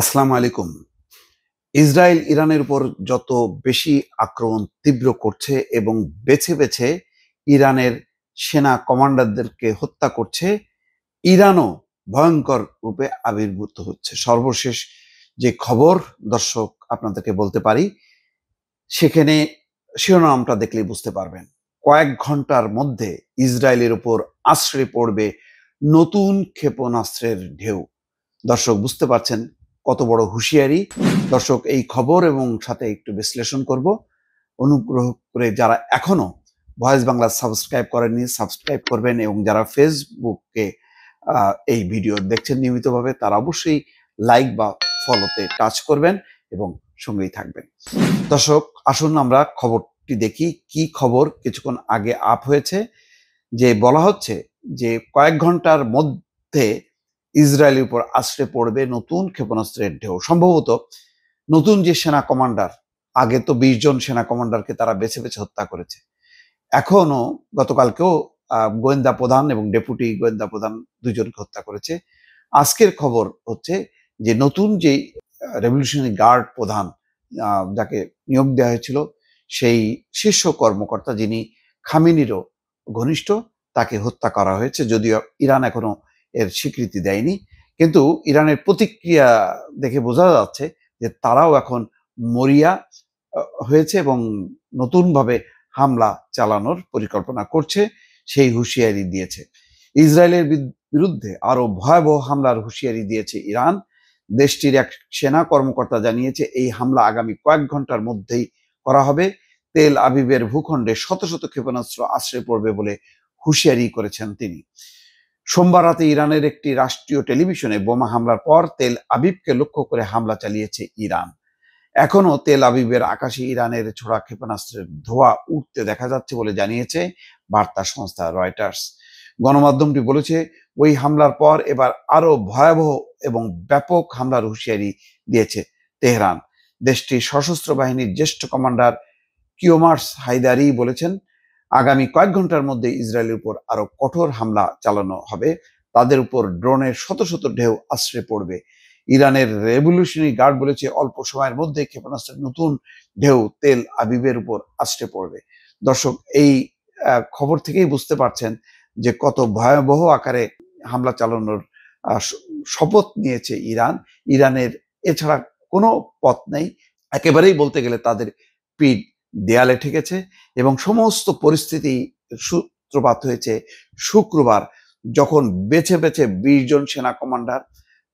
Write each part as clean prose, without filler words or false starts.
আসসালামু আলাইকুম। ইসরায়েল ইরানের উপর যত বেশি আক্রমণ তীব্র করছে এবং বেছে বেছে ইরানের সেনা কমান্ডারদেরকে হত্যা করছে, ইরানও ভয়ঙ্কর রূপে আবির্ভূত হচ্ছে। সর্বশেষ যে খবর দর্শক আপনাদেরকে বলতে পারি, সেখানে শিরোনামটা দেখলেই বুঝতে পারবেন। কয়েক ঘন্টার মধ্যে ইসরায়েলের উপর আছড়ে পড়বে নতুন ক্ষেপণাস্ত্রের ঢেউ। দর্শক বুঝতে পারছেন কত বড় হুঁশিয়ারি। দর্শক এই খবর এবং সাথে একটু বিশ্লেষণ করব। অনুগ্রহ করে যারা এখনো ভয়েস বাংলা সাবস্ক্রাইব করেননি সাবস্ক্রাইব করবেন, এবং যারা ফেসবুকে এই ভিডিও দেখছেন নিয়মিতভাবে তারা অবশ্যই লাইক বা ফলোতে টাচ করবেন এবং সঙ্গেই থাকবেন। দর্শক আসুন আমরা খবরটি দেখি। কি খবর কিছুক্ষণ আগে আপ হয়েছে, যে বলা হচ্ছে যে কয়েক ঘন্টার মধ্যে ইসরায়েলের উপর আছড়ে পড়বে নতুন ক্ষেপণাস্ত্রের ঢেউ। সম্ভবত নতুন যে সেনা কমান্ডার, আগে তো 20 জন সেনা কমান্ডারকে তারা বেছে বেছে হত্যা করেছে। এখনো গতকালকেও গোয়েন্দা প্রধান এবং ডেপুটি গোয়েন্দা প্রধান দুজনকে হত্যা করেছে। আজকের খবর হচ্ছে যে নতুন যে রেভলিউশনারি গার্ড প্রধান যাকে নিয়োগ দেওয়া হয়েছিল, সেই শীর্ষ কর্মকর্তা যিনি খামেনিরও ঘনিষ্ঠ, তাকে হত্যা করা হয়েছে। যদিও ইরান এখনো এর স্বীকৃতি দেয়নি, কিন্তু ইরানের প্রতিক্রিয়া দেখে বোঝা যাচ্ছে যে তারাও এখন মরিয়া হয়েছে এবং নতুনভাবে হামলা চালানোর পরিকল্পনা করছে, সেই হুঁশিয়ারি দিয়েছে। ইসরায়েলের বিরুদ্ধে আরো ভয়াবহ হামলার হুঁশিয়ারি দিয়েছে ইরান। দেশটির এক সেনা কর্মকর্তা জানিয়েছে এই হামলা আগামী কয়েক ঘন্টার মধ্যেই করা হবে। তেল আবিবের ভূখণ্ডে শত শত ক্ষেপণাস্ত্র আশ্রয় পড়বে বলে হুঁশিয়ারি করেছেন তিনি। সোমবার রাতে ইরানের একটি রাষ্ট্রীয় টেলিভিশনে বোমা হামলার পর তেল আবিবকে লক্ষ্য করে হামলা চালিয়েছে ইরান। এখনো তেল আবিবের আকাশে ইরানের ছোড়া ক্ষেপণাস্ত্রের ধোঁয়া উঠতে দেখা যাচ্ছে বলে জানিয়েছে বার্তা সংস্থা রয়টার্স। গণমাধ্যমটি বলেছে ওই হামলার পর এবার আরো ভয়াবহ এবং ব্যাপক হামলার হুঁশিয়ারি দিয়েছে তেহরান। দেশটির সশস্ত্র বাহিনীর জ্যেষ্ঠ কমান্ডার কিওমার্স হায়দারি বলেছেন, আগামী কয়েক ঘন্টার মধ্যে ইসরায়েলের উপর আরো কঠোর হামলা চালানো হবে। তাদের উপর ড্রোনের শত শত ঢেউ আছড়ে পড়বে। ইরানের রেভলিউশনারি গার্ড বলেছে অল্প সময়ের মধ্যে ক্ষেপণাস্ত্রের নতুন ঢেউ তেল আবিবের উপর আছড়ে পড়বে। দর্শক এই খবর থেকেই বুঝতে পারছেন যে কত ভয়াবহ আকারে হামলা চালানোর শপথ নিয়েছে ইরান। ইরানের এছাড়া কোনো পথ নেই, একেবারেই বলতে গেলে তাদের পিঠ দেয়ালে ঠেকেছে। এবং সমস্ত পরিস্থিতি সূত্রপাত হয়েছে শুক্রবার, যখন বেছে বেছে 20 জন সেনা কমান্ডার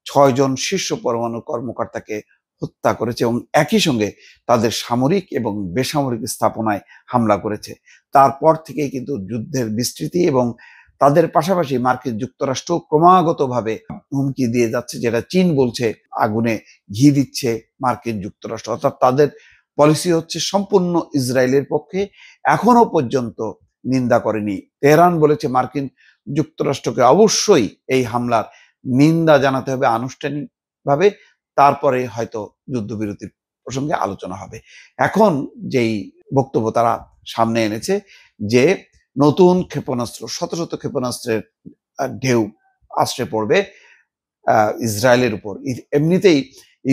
6 জন শীর্ষ পরমাণু কর্মকর্তাকে হত্যা করেছে এবং একই সঙ্গে তাদের সামরিক এবং বেসামরিক স্থাপনায় হামলা করেছে। তারপর থেকেই কিন্তু যুদ্ধের বিস্তৃতি, এবং তাদের পাশাপাশি মার্কিন যুক্তরাষ্ট্র ক্রমাগতভাবে হুমকি দিয়ে যাচ্ছে, যেটা চীন বলছে আগুনে ঘি দিচ্ছে মার্কিন যুক্তরাষ্ট্র। অর্থাৎ তাদের পলিসি হচ্ছে সম্পূর্ণ ইসরায়েলের পক্ষে। এখনো পর্যন্ত নিন্দা করেনি। তেহরান বলেছে মার্কিন যুক্তরাষ্ট্রকে অবশ্যই এই হামলার নিন্দা জানাতে হবে আনুষ্ঠানিকভাবে, তারপরে হয়তো যুদ্ধবিরতির প্রসঙ্গে আলোচনা হবে। এখন যেই বক্তব্য তারা সামনে এনেছে যে নতুন ক্ষেপণাস্ত্র, শত শত ক্ষেপণাস্ত্রের ঢেউ আশ্রে পড়বে ইসরায়েলের উপর। এমনিতেই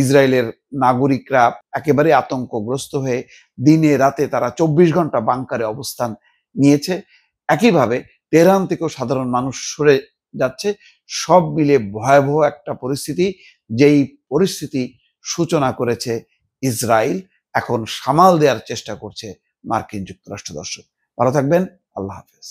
ইসরায়েলের নাগরিকরা একেবারে আতঙ্কগ্রস্ত হয়ে দিনে রাতে তারা 24 ঘন্টা বাংকারে অবস্থান নিয়েছে। একইভাবে তেহরান থেকেও সাধারণ মানুষ সরে যাচ্ছে। সব মিলে ভয়াবহ একটা পরিস্থিতি, যেই পরিস্থিতি সূচনা করেছে ইসরায়েল, এখন সামাল দেওয়ার চেষ্টা করছে মার্কিন যুক্তরাষ্ট্র। দর্শক ভালো থাকবেন, আল্লাহ হাফেজ।